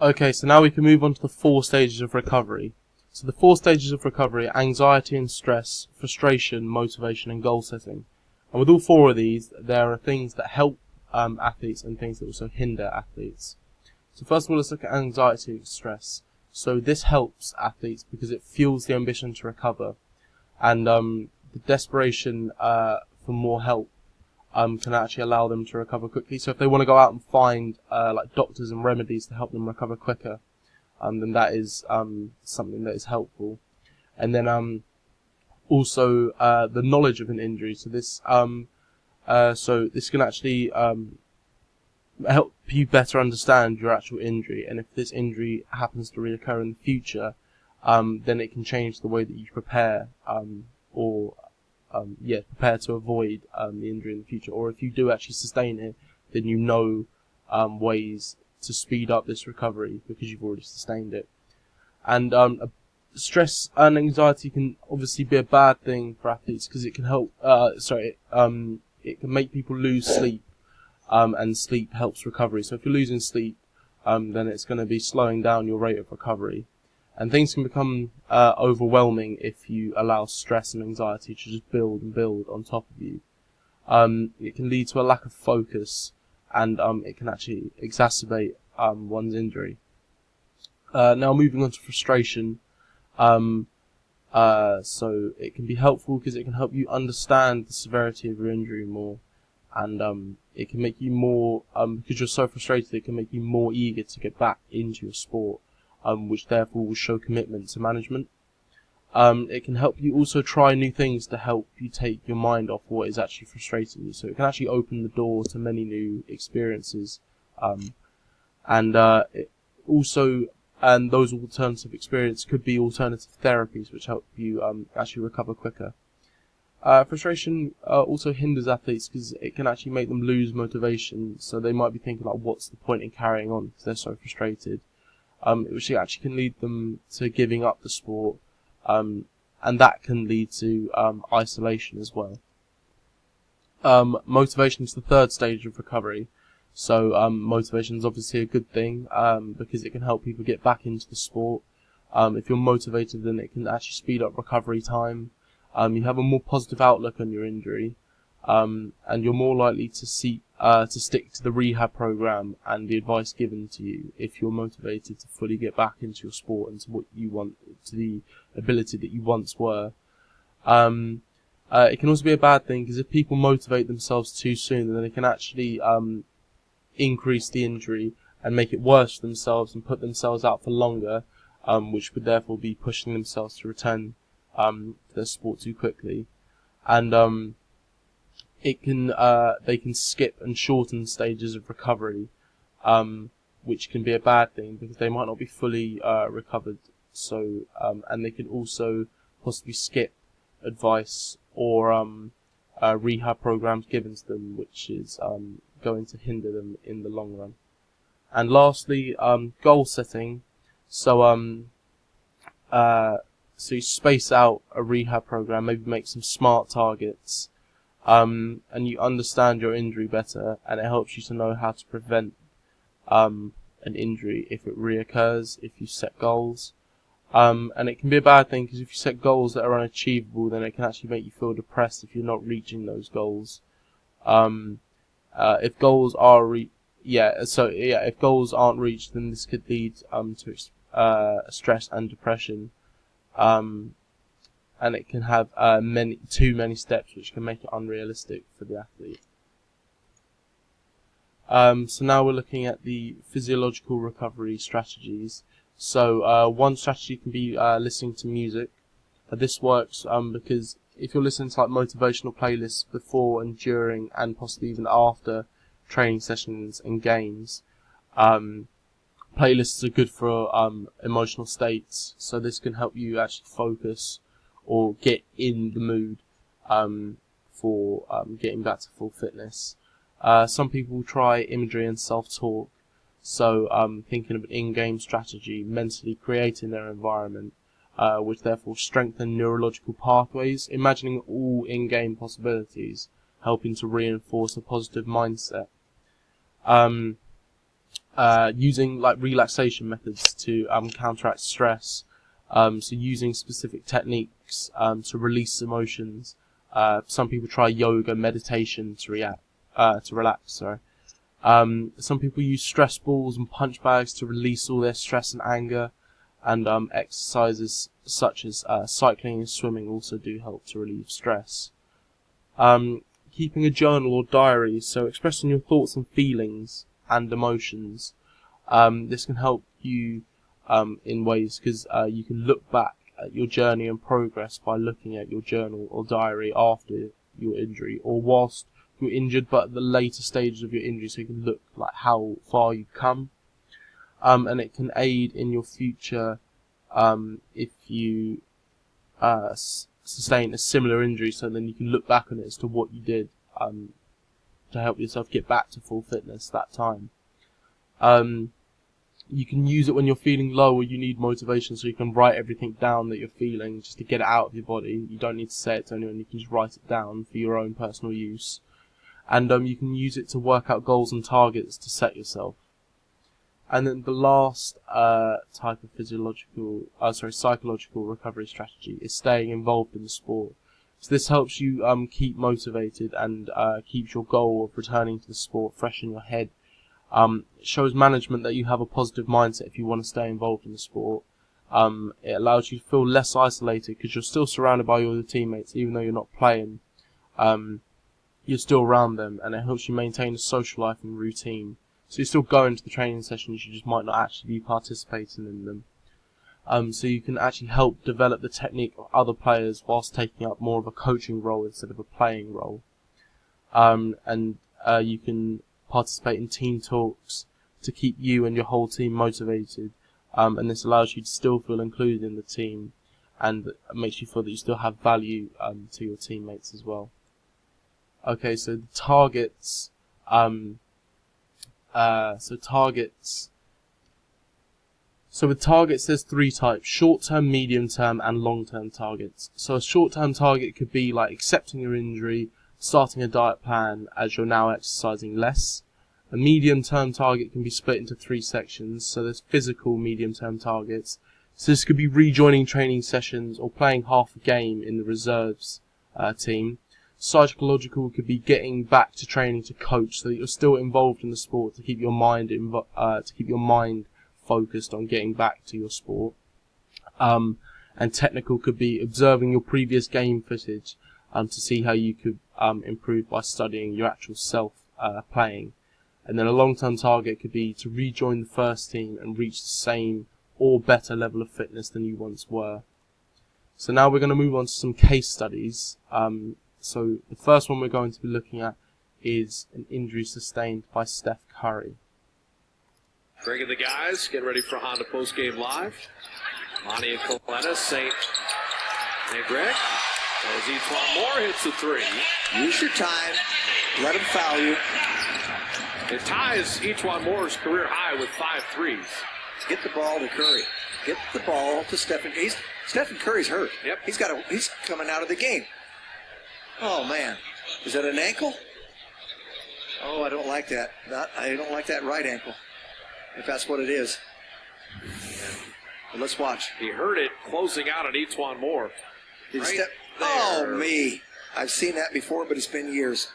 Okay, so now we can move on to the 4 stages of recovery. So the 4 stages of recovery are anxiety and stress, frustration, motivation, and goal setting. And with all 4 of these, there are things that help athletes and things that also hinder athletes. So first of all, let's look at anxiety and stress. So this helps athletes because it fuels the ambition to recover, and the desperation for more help can actually allow them to recover quickly. So if they want to go out and find like doctors and remedies to help them recover quicker, then that is something that is helpful. And then also the knowledge of an injury. So this can actually help you better understand your actual injury, and if this injury happens to reoccur in the future, then it can change the way that you prepare prepare to avoid the injury in the future. Or if you do actually sustain it, then you know ways to speed up this recovery because you've already sustained it. And stress and anxiety can obviously be a bad thing for athletes because it can help. It can make people lose sleep, and sleep helps recovery. So if you're losing sleep, then it's going to be slowing down your rate of recovery. And things can become overwhelming if you allow stress and anxiety to just build and build on top of you. It can lead to a lack of focus, and it can actually exacerbate one's injury. Now moving on to frustration. So it can be helpful because it can help you understand the severity of your injury more, and it can make you more, because you're so frustrated, it can make you more eager to get back into your sport, which therefore will show commitment to management. It can help you also try new things to help you take your mind off what is actually frustrating you. So it can actually open the door to many new experiences, and those alternative experiences could be alternative therapies, which help you actually recover quicker. Frustration also hinders athletes because it can actually make them lose motivation. So they might be thinking like, what's the point in carrying on because they're so frustrated, which actually can lead them to giving up the sport, and that can lead to isolation as well. Motivation is the 3rd stage of recovery. So motivation is obviously a good thing because it can help people get back into the sport. If you're motivated, then it can actually speed up recovery time. You have a more positive outlook on your injury, and you're more likely to stick to the rehab program and the advice given to you if you're motivated to fully get back into your sport and to what you want, to the ability that you once were. It can also be a bad thing because if people motivate themselves too soon, then they can actually increase the injury and make it worse for themselves and put themselves out for longer, which would therefore be pushing themselves to return to their sport too quickly. And they can skip and shorten stages of recovery, which can be a bad thing because they might not be fully recovered. So and they can also possibly skip advice or rehab programs given to them, which is going to hinder them in the long run. And lastly, goal setting. So you space out a rehab program, maybe make some smart targets, and you understand your injury better, and it helps you to know how to prevent an injury if it reoccurs, if you set goals. And it can be a bad thing because if you set goals that are unachievable, then it can actually make you feel depressed if you're not reaching those goals. If goals are if goals aren't reached, then this could lead to stress and depression. And it can have too many steps, which can make it unrealistic for the athlete. So now we're looking at the physiological recovery strategies. So one strategy can be listening to music. This works because if you're listening to like motivational playlists before and during and possibly even after training sessions and games, playlists are good for emotional states. So this can help you actually focus or get in the mood for getting back to full fitness. Some people try imagery and self-talk. So thinking of an in-game strategy, mentally creating their environment, which therefore strengthen neurological pathways, imagining all in-game possibilities, helping to reinforce a positive mindset. using like relaxation methods to counteract stress. So using specific techniques to release emotions. Some people try yoga, meditation to relax. Sorry. Some people use stress balls and punch bags to release all their stress and anger. And exercises such as cycling and swimming also do help to relieve stress. Keeping a journal or diary, so expressing your thoughts and feelings and emotions. This can help you in ways because you can look back at your journey and progress by looking at your journal or diary after your injury or whilst you're injured, but at the later stages of your injury, so you can look like how far you've come. And it can aid in your future if you sustain a similar injury, so then you can look back on it as to what you did to help yourself get back to full fitness that time. You can use it when you're feeling low or you need motivation, so you can write everything down that you're feeling just to get it out of your body. You don't need to say it to anyone, you can just write it down for your own personal use. And you can use it to work out goals and targets to set yourself. And then the last type of psychological recovery strategy is staying involved in the sport. So this helps you keep motivated and keeps your goal of returning to the sport fresh in your head. It shows management that you have a positive mindset if you want to stay involved in the sport. It allows you to feel less isolated because you're still surrounded by your teammates, even though you're not playing. You're still around them, and it helps you maintain a social life and routine. So you're still going to the training sessions, you just might not actually be participating in them. So you can actually help develop the technique of other players whilst taking up more of a coaching role instead of a playing role. And you can participate in team talks to keep you and your whole team motivated. And this allows you to still feel included in the team and makes you feel that you still have value to your teammates as well. Okay, so the targets. So with targets, there's three types: short-term, medium-term, and long-term targets. So a short-term target could be like accepting your injury, starting a diet plan as you're now exercising less. A medium-term target can be split into three sections. So there's physical medium-term targets. So this could be rejoining training sessions or playing half a game in the reserves team. Psychological could be getting back to training to coach, so that you're still involved in the sport to keep your mind focused on getting back to your sport. And technical could be observing your previous game footage to see how you could improve by studying your actual self playing. And then a long-term target could be to rejoin the first team and reach the same or better level of fitness than you once were. So now we're going to move on to some case studies. So the first one we're going to be looking at is an injury sustained by Steph Curry. Bringing the guys, get ready for Honda Postgame Live. Monty and Coletta, St. and Greg. As E'Twaun Moore hits the three. Use your time. Let him foul you. It ties E'Twaun Moore's career high with 5 threes. Get the ball to Curry. Get the ball to Stephen. Stephen Curry's hurt. Yep. He's coming out of the game. Oh, man. Is that an ankle? Oh, I don't like that. I don't like that right ankle, if that's what it is. But let's watch. He heard it closing out on E'Twaun Moore. Oh, me. I've seen that before, but it's been years.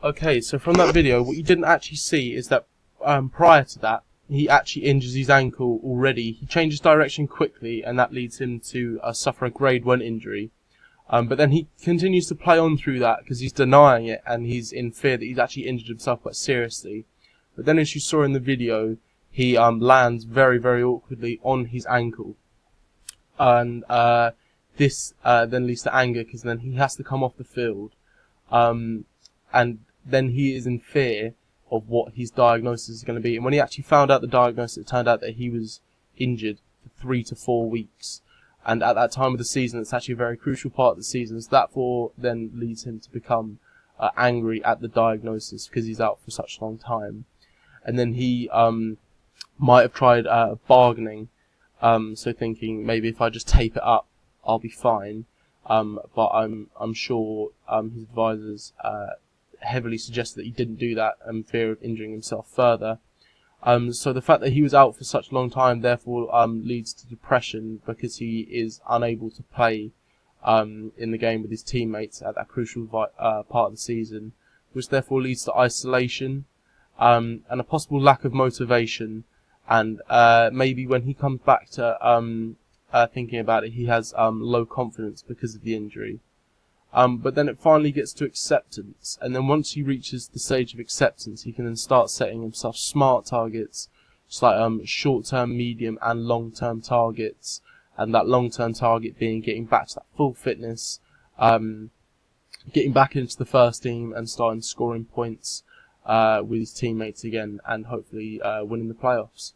Okay, so from that video, what you didn't actually see is that prior to that, he actually injures his ankle already. He changes direction quickly, and that leads him to suffer a grade 1 injury. But then he continues to play on through that because he's denying it and he's in fear that he's actually injured himself quite seriously. But then, as you saw in the video, he lands very, very awkwardly on his ankle. And this then leads to anger because then he has to come off the field. And then he is in fear of what his diagnosis is going to be. And when he actually found out the diagnosis, it turned out that he was injured for 3 to 4 weeks. And at that time of the season, it's actually a very crucial part of the season. So that then leads him to become angry at the diagnosis because he's out for such a long time. And then he might have tried bargaining, so thinking maybe if I just tape it up, I'll be fine. But I'm sure his advisors heavily suggested that he didn't do that in fear of injuring himself further. So the fact that he was out for such a long time therefore leads to depression because he is unable to play in the game with his teammates at that crucial part of the season, which therefore leads to isolation and a possible lack of motivation. And maybe when he comes back to thinking about it, he has low confidence because of the injury. But then it finally gets to acceptance, and then once he reaches the stage of acceptance, he can then start setting himself smart targets, just like short-term, medium, and long-term targets. And that long-term target being getting back to that full fitness, getting back into the first team and starting scoring points with his teammates again, and hopefully winning the playoffs.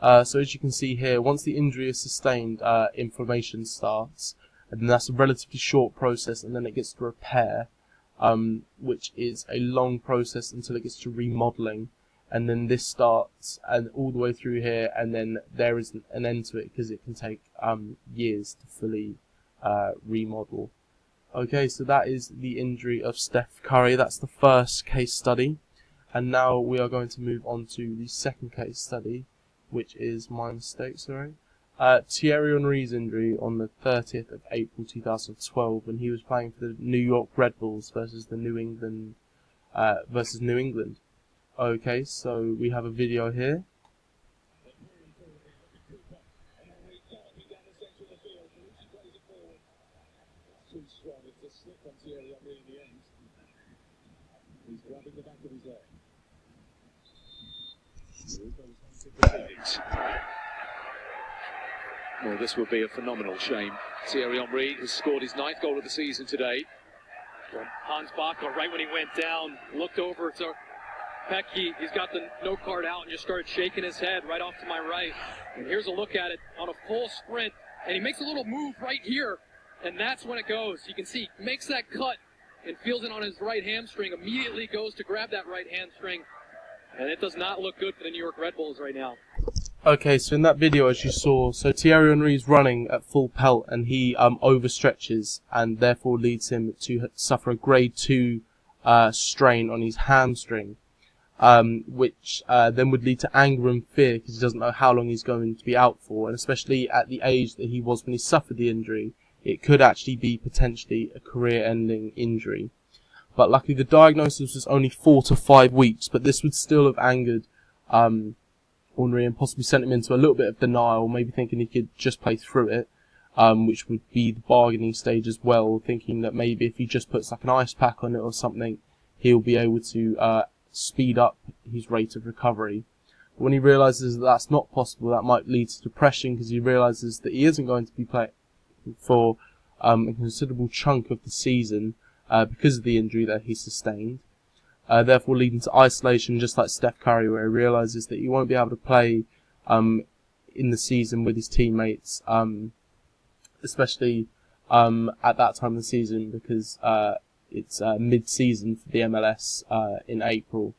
So as you can see here, once the injury is sustained, inflammation starts, and that's a relatively short process, and then it gets to repair, which is a long process until it gets to remodeling. And then this starts and all the way through here, and then there isn't an end to it because it can take years to fully remodel. Okay, so that is the injury of Steph Curry. That's the first case study, and now we are going to move on to the second case study, which is my mistake, sorry. Thierry Henry's injury on the 30th of April 2012 when he was playing for the New York Red Bulls versus New England. Okay, so we have a video here. Well, this would be a phenomenal shame. Thierry Henry has scored his 9th goal of the season today. Hans Bachler, right when he went down, looked over to Pecky. He's got the no card out and just started shaking his head right off to my right. And here's a look at it on a full sprint. And he makes a little move right here. And that's when it goes. You can see, makes that cut and feels it on his right hamstring. Immediately goes to grab that right hamstring. And it does not look good for the New York Red Bulls right now. Okay, so in that video, as you saw, so Thierry Henry is running at full pelt and he overstretches and therefore leads him to suffer a grade 2 strain on his hamstring. Which then would lead to anger and fear because he doesn't know how long he's going to be out for, and especially at the age that he was when he suffered the injury, it could actually be potentially a career-ending injury. But luckily the diagnosis was only 4 to 5 weeks, but this would still have angered Henry and possibly sent him into a little bit of denial, maybe thinking he could just play through it, which would be the bargaining stage as well, thinking that maybe if he just puts like an ice pack on it or something, he'll be able to speed up his rate of recovery. But when he realises that that's not possible, that might lead to depression because he realises that he isn't going to be playing for a considerable chunk of the season because of the injury that he sustained. Therefore leading to isolation, just like Steph Curry, where he realises that he won't be able to play in the season with his teammates, especially at that time of the season because it's mid-season for the MLS in April.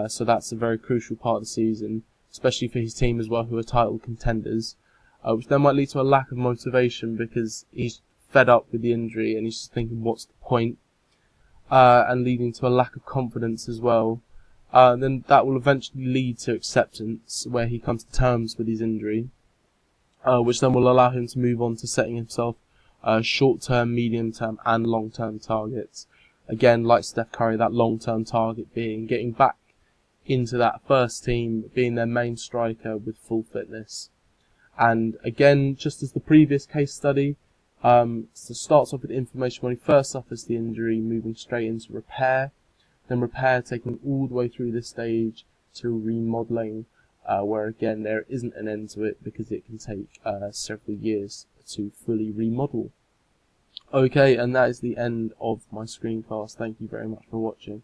So that's a very crucial part of the season, especially for his team as well, who are title contenders, which then might lead to a lack of motivation because he's fed up with the injury and he's just thinking, what's the point? And leading to a lack of confidence as well. Then that will eventually lead to acceptance, where he comes to terms with his injury, which then will allow him to move on to setting himself short-term, medium-term, and long-term targets. Again, like Steph Curry, that long-term target being getting back into that first team, being their main striker with full fitness. And again, just as the previous case study, so starts off with inflammation when he first suffers the injury, moving straight into repair, then repair taking all the way through this stage to remodeling, where again there isn't an end to it because it can take several years to fully remodel. Okay, and that is the end of my screencast. Thank you very much for watching.